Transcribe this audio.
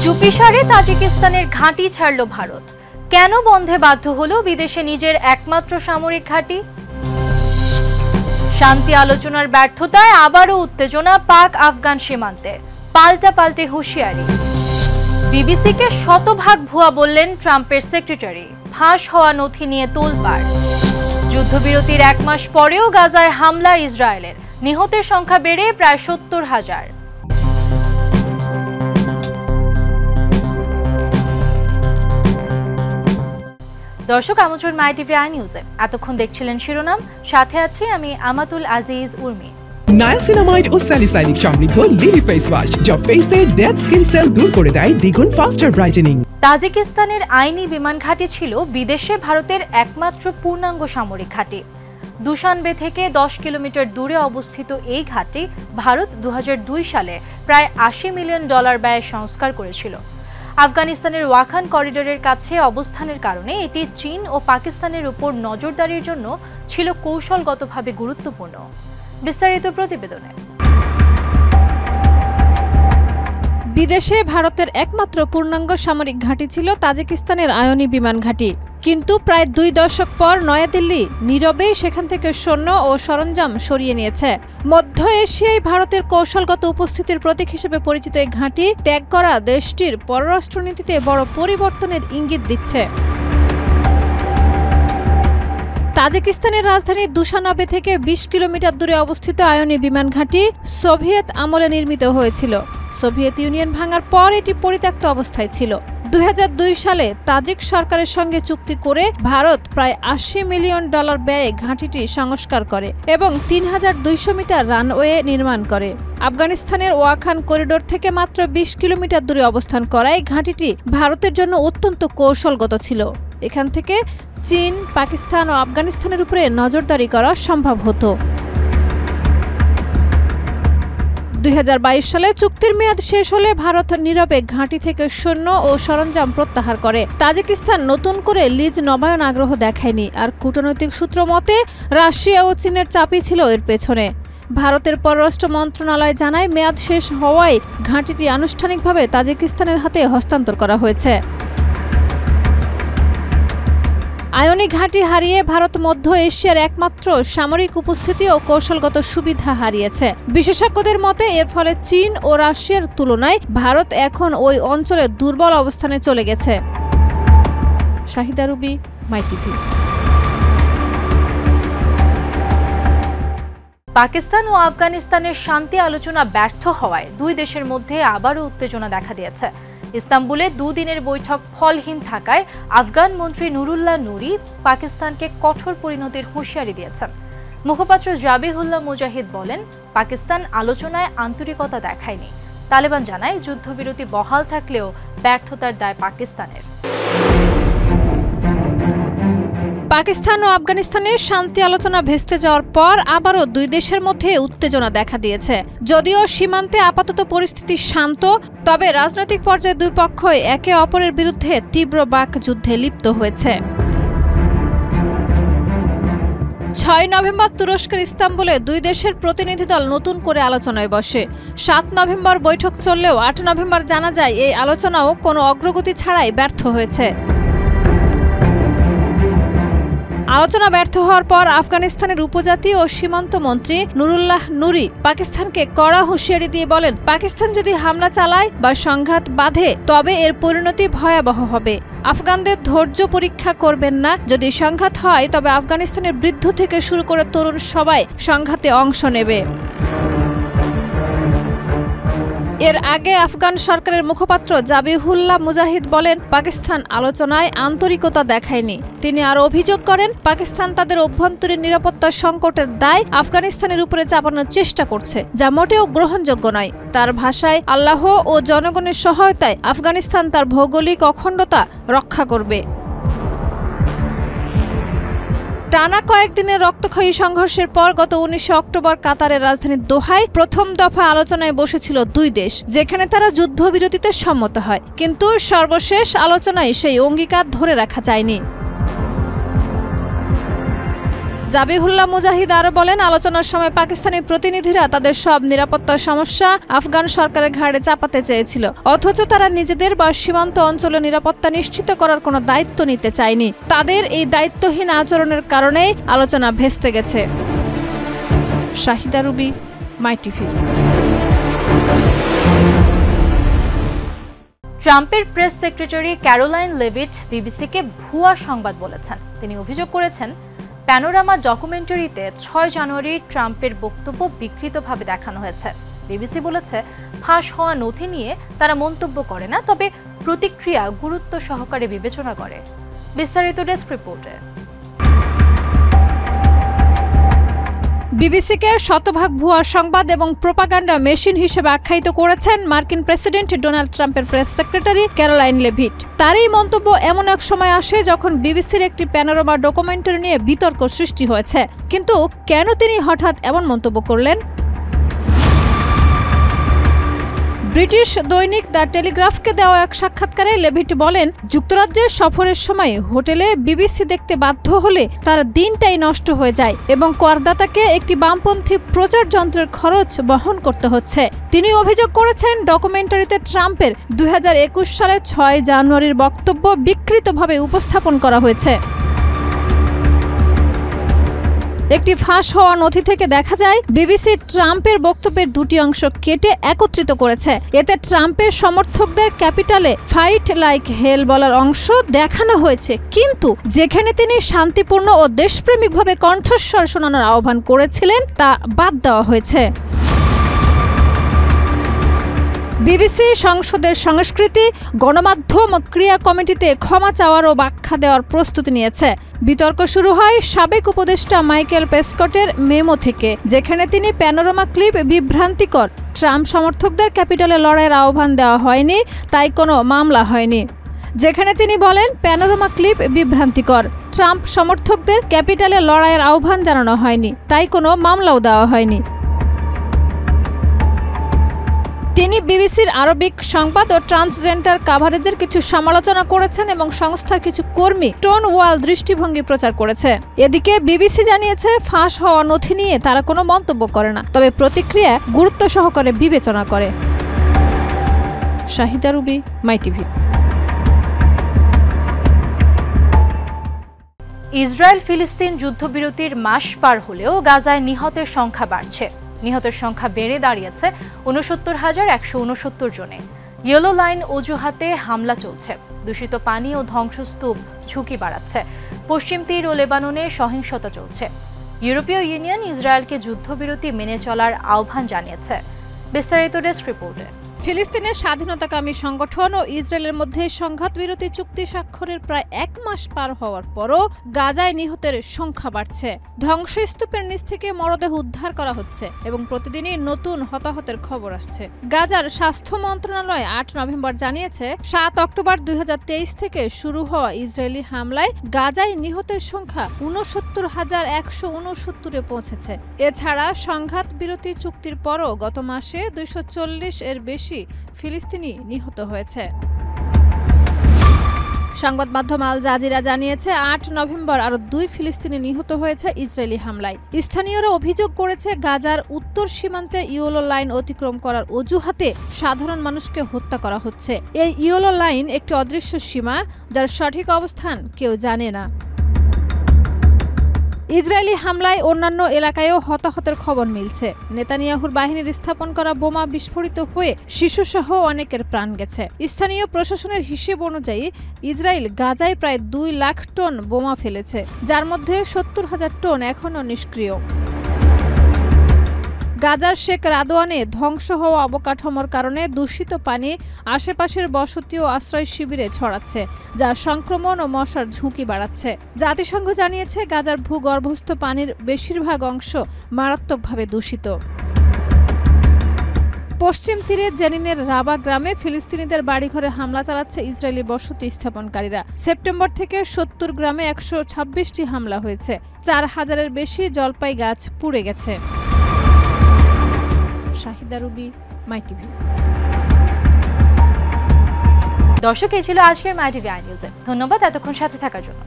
চুপিসারে তাজিকিস্তানের ঘাঁটি ছাড়ল ভারত। কেন বন্ধে বাধ্য হলো বিদেশে নিজের একমাত্র সামরিক ঘাঁটি? শান্তি আলোচনার ব্যর্থতায় আবারও উত্তেজনা পাক আফগান সীমান্তে, পাল্টাপাল্টি হুঁশিয়ারি। বিবিসিকে শতভাগ ভুয়া বললেন ট্রাম্পের সেক্রেটারি, ফাঁস হওয়া নথি নিয়ে তোলপাড়। যুদ্ধবিরতির 1 মাস পরেও গাজায় হামলা ইসরায়েলের, নিহতের সংখ্যা বেড়ে প্রায় 70,000। দর্শক, আমন্ত্রণ মাই টিভি আই নিউজে। এতক্ষণ দেখছিলেন শিরোনাম, সাথে আছি আমি আমাতুল আজিজ উর্মি। নায়াসিনামাইড ও স্যালিসাইলিক সমৃদ্ধ লিলি ফেস ওয়াশ যা ফেসের ডেড স্কিন সেল দূর করে দেয় দ্বিগুণ ফাস্টার ব্রাইটেনিং। তাজিকিস্তানের আইনি বিমান ঘাঁটি ছিল বিদেশে ভারতের একমাত্র পূর্ণাঙ্গ সামরিক ঘাঁটি। দুশানবে থেকে 10 কিলোমিটার দূরে অবস্থিত এই ঘাঁটি ভারত 2002 সালে প্রায় $80 মিলিয়ন ব্যয়ে সংস্কার করেছিল। আফগানিস্তানের ওয়াখান করিডোরের কাছে অবস্থানের কারণে এটি চীন ও পাকিস্তানের উপর নজরদারির জন্য ছিল কৌশলগতভাবে গুরুত্বপূর্ণ। বিস্তারিত প্রতিবেদনে। বিদেশে ভারতের একমাত্র পূর্ণাঙ্গ সামরিক ঘাঁটি ছিল তাজিকিস্তানের আয়নি বিমান ঘাঁটি, কিন্তু প্রায় 2 দশক পর নয়াদিল্লি নীরবে সেখান থেকে সৈন্য ও সরঞ্জাম সরিয়ে নিয়েছে। মধ্য এশিয়ায় ভারতের কৌশলগত উপস্থিতির প্রতীক হিসেবে পরিচিত এই ঘাঁটি ত্যাগ করা দেশটির পররাষ্ট্রনীতিতে বড় পরিবর্তনের ইঙ্গিত দিচ্ছে। তাজিকিস্তানের রাজধানী দুশানবে থেকে 20 কিলোমিটার দূরে অবস্থিত আয়নি বিমান ঘাঁটি সোভিয়েত আমলে নির্মিত হয়েছিল। সোভিয়েত ইউনিয়ন ভাঙার পর এটি পরিত্যক্ত অবস্থায় ছিল। 2002 সালে তাজিক সরকারের সঙ্গে চুক্তি করে ভারত প্রায় $80 মিলিয়ন ব্যয়ে ঘাঁটিটি সংস্কার করে এবং 3200 মিটার রানওয়ে নির্মাণ করে। আফগানিস্তানের ওয়াখান করিডোর থেকে মাত্র 20 কিলোমিটার দূরে অবস্থান করায় ঘাঁটিটি ভারতের জন্য অত্যন্ত কৌশলগত ছিল। এখান থেকে চীন, পাকিস্তান ও আফগানিস্তানের উপরে নজরদারি করা সম্ভব হতো। 2022 সালে চুক্তির মেয়াদ শেষ হলে ভারত নীরবে ঘাঁটি থেকে সৈন্য ও সরঞ্জাম প্রত্যাহার করে। তাজিকিস্তান নতুন করে লিজ নবায়ন আগ্রহ দেখায়নি, আর কূটনৈতিক সূত্র মতে রাশিয়া ও চীনের চাপই ছিল এর পেছনে। ভারতের পররাষ্ট্র মন্ত্রণালয় জানায়, মেয়াদ শেষ হওয়ায় ঘাঁটিটি আনুষ্ঠানিকভাবে তাজিকিস্তানের হাতে হস্তান্তর করা হয়েছে। আয়নি ঘাঁটি হারিয়ে ভারত মধ্য এশিয়ার একমাত্র সামরিক উপস্থিতি ও কৌশলগত সুবিধা হারিয়েছে। বিশেষজ্ঞদের মতে এর ফলে চীন ও রাশিয়ার তুলনায় ভারত এখন ওই অঞ্চলে দুর্বল অবস্থানে চলে গেছে। শাহিদা রুবি, মাই টিভি। পাকিস্তান ও আফগানিস্তানের শান্তি আলোচনা ব্যর্থ হওয়ায় 2 দেশের মধ্যে আবারও উত্তেজনা দেখা দিয়েছে। ইস্তাম্বুলে 2 দিনের বৈঠক ফলহীন থাকায় আফগান মন্ত্রী নুরুল্লাহ নুরি পাকিস্তানকে কঠোর পরিণতির হুঁশিয়ারি দিয়েছেন। মুখপাত্র জাবিহুল্লাহ মুজাহিদ বলেন, পাকিস্তান আলোচনায় আন্তরিকতা দেখায়নি। তালেবান জানায়, যুদ্ধবিরতি বহাল থাকলেও ব্যর্থতার দায় পাকিস্তানের। পাকিস্তান ও আফগানিস্তানের শান্তি আলোচনা ভেস্তে যাওয়ার পর আবারও 2 দেশের মধ্যে উত্তেজনা দেখা দিয়েছে। যদিও সীমান্তে আপাতত পরিস্থিতি শান্ত, তবে রাজনৈতিক পর্যায়ে 2 পক্ষই একে অপরের বিরুদ্ধে তীব্র বাকযুদ্ধে লিপ্ত হয়েছে। 6 নভেম্বর তুরস্কের ইস্তাম্বুলে 2 দেশের প্রতিনিধি দল নতুন করে আলোচনায় বসে। 7 নভেম্বর বৈঠক চললেও 8 নভেম্বর জানা যায় এই আলোচনাও কোনো অগ্রগতি ছাড়াই ব্যর্থ হয়েছে। আলোচনা ব্যর্থ হওয়ার পর আফগানিস্তানের উপজাতি ও সীমান্ত মন্ত্রী নুরুল্লাহ নুরি পাকিস্তানকে কড়া হুঁশিয়ারি দিয়ে বলেন, পাকিস্তান যদি হামলা চালায় বা সংঘাত বাঁধে তবে এর পরিণতি ভয়াবহ হবে। আফগানদের ধৈর্য পরীক্ষা করবেন না। যদি সংঘাত হয় তবে আফগানিস্তানের বৃদ্ধ থেকে শুরু করে তরুণ সবাই সংঘাতে অংশ নেবে। এর আগে আফগান সরকারের মুখপাত্র জাবিহুল্লাহ মুজাহিদ বলেন, পাকিস্তান আলোচনায় আন্তরিকতা দেখায়নি। তিনি আরও অভিযোগ করেন, পাকিস্তান তাদের অভ্যন্তরীণ নিরাপত্তা সংকটের দায় আফগানিস্তানের উপরে চাপানোর চেষ্টা করছে, যা মোটেও গ্রহণযোগ্য নয়। তার ভাষায়, আল্লাহ ও জনগণের সহায়তায় আফগানিস্তান তার ভৌগোলিক অখণ্ডতা রক্ষা করবে। টানা কয়েকদিনের রক্তক্ষয়ী সংঘর্ষের পর গত 19 অক্টোবর কাতারের রাজধানী দোহায় প্রথম দফা আলোচনায় বসেছিল 2 দেশ, যেখানে তারা যুদ্ধবিরতিতে সম্মত হয়। কিন্তু সর্বশেষ আলোচনায় সেই অঙ্গীকার ধরে রাখা যায়নি। জাবিহুল্লাহ মুজাহিদ আরো বলেন, আলোচনার সময় পাকিস্তানি প্রতিনিধিরা তাদের সব নিরাপত্তা সমস্যা আফগান সরকারের ঘাড়ে চাপাতে চেয়েছিল, অথচ তারা নিজেদের বা সীমান্ত অঞ্চলে নিরাপত্তা নিশ্চিত করার কোনো দায়িত্ব নিতে চায়নি। তাদের এই দায়িত্বহীন আচরণের কারণেই আলোচনা ভেস্তে গেছে। শাহিদা রুবি, মাই টিভি। ট্রাম্পের প্রেস সেক্রেটারি ক্যারোলাইন লেভিট বিবিসিকে ভুয়া সংবাদ বলেছেন। তিনি অভিযোগ করেছেন, প্যানোরামা ডকুমেন্টারিতে 6 জানুয়ারি ট্রাম্পের বক্তব্য বিকৃতভাবে দেখানো হয়েছে। বিবিসি বলেছে, ফাঁস হওয়া নথি নিয়ে তারা মন্তব্য করে না, তবে প্রতিক্রিয়া গুরুত্ব সহকারে বিবেচনা করে। বিস্তারিত ডেস্ক রিপোর্টে। বিবিসিকে শতভাগ ভুয়া সংবাদ এবং প্রোপাগান্ডা মেশিন হিসেবে আখ্যায়িত করেছেন মার্কিন প্রেসিডেন্ট ডোনাল্ড ট্রাম্পের প্রেস সেক্রেটারি ক্যারোলাইন লেভিট। তার এই মন্তব্য এমন এক সময় আসে যখন বিবিসির একটি প্যানোরামা ডকুমেন্টারি নিয়ে বিতর্ক সৃষ্টি হয়েছে। কিন্তু কেন তিনি হঠাৎ এমন মন্তব্য করলেন? ব্রিটিশ দৈনিক দ্য টেলিগ্রাফকে দেওয়া এক সাক্ষাৎকারে লেভিট বলেন, যুক্তরাজ্যের সফরের সময় হোটেলে বিবিসি দেখতে বাধ্য হলে তার দিনটাই নষ্ট হয়ে যায় এবং করদাতাকে একটি বামপন্থী প্রচার যন্ত্রের খরচ বহন করতে হচ্ছে। তিনি অভিযোগ করেছেন, ডকুমেন্টারিতে ট্রাম্পের 2021 সালে 6 জানুয়ারির বক্তব্য বিকৃতভাবে উপস্থাপন করা হয়েছে। একটি ফাঁস হওয়া নথি থেকে দেখা যায়, বিবিসি ট্রাম্পের বক্তব্যের দুটি অংশ কেটে একত্রিত করেছে। এতে ট্রাম্পের সমর্থকদের ক্যাপিটালে ফাইট লাইক হেল বলার অংশ দেখানো হয়েছে, কিন্তু যেখানে তিনি শান্তিপূর্ণ ও দেশপ্রেমিকভাবে কণ্ঠস্বর শোনানোর আহ্বান করেছিলেন তা বাদ দেওয়া হয়েছে। বিবিসি সংসদের সংস্কৃতি, গণমাধ্যম ও ক্রিয়া কমিটিতে ক্ষমা চাওয়ার ও ব্যাখ্যা দেওয়ার প্রস্তুতি নিয়েছে। বিতর্ক শুরু হয় সাবেক উপদেষ্টা মাইকেল পেসকটের মেমো থেকে, যেখানে তিনি প্যানোরামা ক্লিপ বিভ্রান্তিকর, ট্রাম্প সমর্থকদের ক্যাপিটালে লড়াইয়ের আহ্বান দেওয়া হয়নি, তাই কোনো মামলা হয়নি। যেখানে তিনি বলেন, প্যানোরামা ক্লিপ বিভ্রান্তিকর, ট্রাম্প সমর্থকদের ক্যাপিটালে লড়াইয়ের আহ্বান জানানো হয়নি, তাই কোনো মামলাও দেওয়া হয়নি। তিনি বিবিসির আরবিক সংবাদ ও ট্রান্সজেন্ডার কাভারেজের কিছু সমালোচনা করেছেন এবং সংস্থার কিছু কর্মী টোন ওয়াল দৃষ্টিভঙ্গি প্রচার করেছে। এদিকে বিবিসি জানিয়েছে, ফাঁস হওয়া নথি নিয়ে তারা কোনো মন্তব্য করে না, তবে প্রতিক্রিয়া গুরুত্ব সহকারে বিবেচনা করে। শাহিদা রুবি, মাই টিভি। ইসরায়েল ফিলিস্তিন যুদ্ধবিরতির মাস পার হলেও গাজায় নিহতের সংখ্যা বাড়ছে। নিহতের সংখ্যা বেড়ে দাঁড়িয়েছে 69,169 জনে। ইয়েলো লাইন অজুহাতে হামলা চলছে, দূষিত পানি ও ধ্বংসস্তূপ ঝুঁকি বাড়াচ্ছে। পশ্চিম তীর ও লেবাননে সহিংসতা চলছে। ইউরোপীয় ইউনিয়ন ইসরায়েলকে যুদ্ধবিরতি মেনে চলার আহ্বান জানিয়েছে। বিস্তারিত ডেস্ক রিপোর্টে। ফিলিস্তিনের স্বাধীনতাকামী সংগঠন ও ইসরায়েলের মধ্যে সংঘাতবিরতি চুক্তি স্বাক্ষরের প্রায় 1 মাস পার হওয়ার পরও গাজায় নিহতের সংখ্যা বাড়ছে। ধ্বংসস্তূপের নিচ থেকে মরদেহ উদ্ধার করা হচ্ছে এবং প্রতিদিনই নতুন হতাহতের খবর আসছে। গাজার স্বাস্থ্য মন্ত্রণালয় 8 নভেম্বর জানিয়েছে, 7 অক্টোবর 2023 থেকে শুরু হওয়া ইসরায়েলি হামলায় গাজায় নিহতের সংখ্যা 69,169-এ পৌঁছেছে। এছাড়া সংঘাতবিরতি চুক্তির পরও গত মাসে 240 এর বেশি ফিলিস্তিনি নিহত হয়েছে। সংবাদ মাধ্যম আল জাজিরা জানিয়েছে, 8 নভেম্বর আরও 2 ফিলিস্তিনি নিহত হয়েছে ইসরায়েলি হামলায়। স্থানীয়রা অভিযোগ করেছে, গাজার উত্তর সীমান্তে ইয়েলো লাইন অতিক্রম করার অজুহাতে সাধারণ মানুষকে হত্যা করা হচ্ছে। এই ইয়েলো লাইন একটি অদৃশ্য সীমা, যার সঠিক অবস্থান কেউ জানে না। ইসরায়েলি হামলায় অন্যান্য এলাকায়ও হতাহতের খবর মিলছে। নেতানিয়াহুর বাহিনীর স্থাপন করা বোমা বিস্ফোরিত হয়ে শিশুসহ অনেকের প্রাণ গেছে। স্থানীয় প্রশাসনের হিসেব অনুযায়ী ইসরায়েল গাজায় প্রায় 2 লাখ টন বোমা ফেলেছে, যার মধ্যে 70,000 টন এখনও নিষ্ক্রিয়। গাজার শেখ রাদওয়ানে ধ্বংস হওয়া অবকাঠামোর কারণে দূষিত পানি আশেপাশের বসতি ও আশ্রয় শিবিরে ছড়াচ্ছে, যা সংক্রমণ ও মশার ঝুঁকি বাড়াচ্ছে। জাতিসংঘ জানিয়েছে, গাজার ভূগর্ভস্থ পানির বেশিরভাগ অংশ মারাত্মকভাবে দূষিত। পশ্চিম তীরে জেনিনের রাবা গ্রামে ফিলিস্তিনিদের বাড়িঘরে হামলা চালাচ্ছে ইসরায়েলি বসতি স্থাপনকারীরা। সেপ্টেম্বর থেকে 70 গ্রামে 126টি হামলা হয়েছে। 4000-এর বেশি জলপাই গাছ পুড়ে গেছে। শাহিদা রুবি, মাই টিভি। দর্শক, এই ছিল আজকের মাই টিভি আই নিউজে। ধন্যবাদ এতক্ষণ সাথে থাকার জন্য।